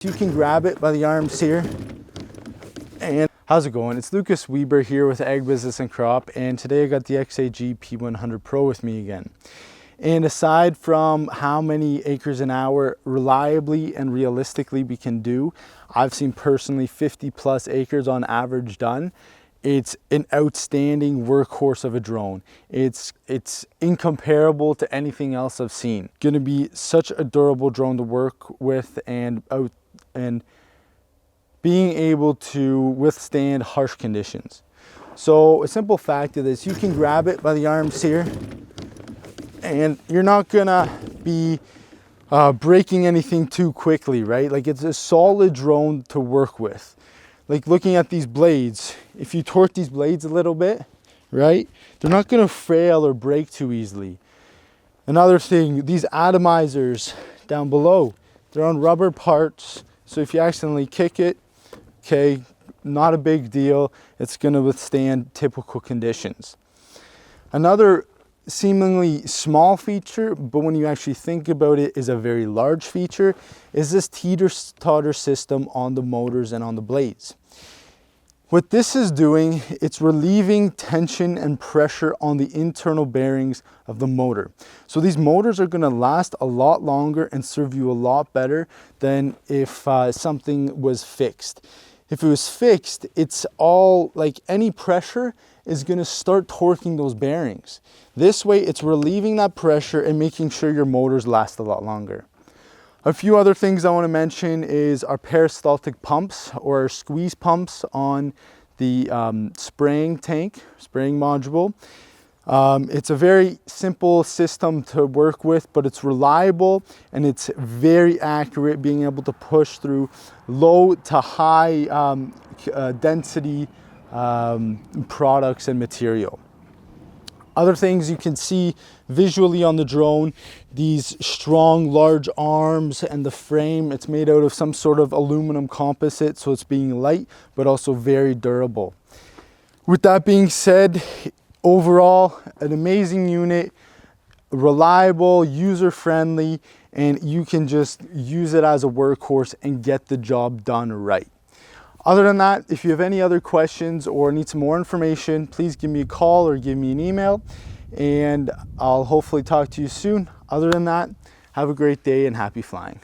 You can grab it by the arms here. And how's it going? It's Lucas Weber here with Ag Business and Crop, and today I got the XAG P100 Pro with me again. And aside from how many acres an hour reliably and realistically we can do, I've seen personally 50 plus acres on average done. It's an outstanding workhorse of a drone. It's incomparable to anything else I've seen. Going to be such a durable drone to work with and being able to withstand harsh conditions. So a simple fact of this, you can grab it by the arms here and you're not gonna be breaking anything too quickly, right? Like, it's a solid drone to work with. Like, looking at these blades, if you torque these blades a little bit, right, they're not gonna fail or break too easily. Another thing, these atomizers down below, they're on rubber parts, so if you accidentally kick it, okay, not a big deal. It's gonna withstand typical conditions. Another seemingly small feature, but when you actually think about it, is a very large feature, is this teeter-totter system on the motors and on the blades. What this is doing, it's relieving tension and pressure on the internal bearings of the motor. So these motors are going to last a lot longer and serve you a lot better than if something was fixed. If it was fixed, it's all like any pressure is going to start torquing those bearings. This way, it's relieving that pressure and making sure your motors last a lot longer. A few other things I want to mention is our peristaltic pumps or squeeze pumps on the spraying module. It's a very simple system to work with, but it's reliable and it's very accurate, being able to push through low to high density products and material. Other things you can see visually on the drone, these strong large arms and the frame, it's made out of some sort of aluminum composite, so it's being light but also very durable. With that being said, overall an amazing unit, reliable, user-friendly, and you can just use it as a workhorse and get the job done right. Other than that, if you have any other questions or need some more information, please give me a call or give me an email, and I'll hopefully talk to you soon. Other than that, have a great day and happy flying.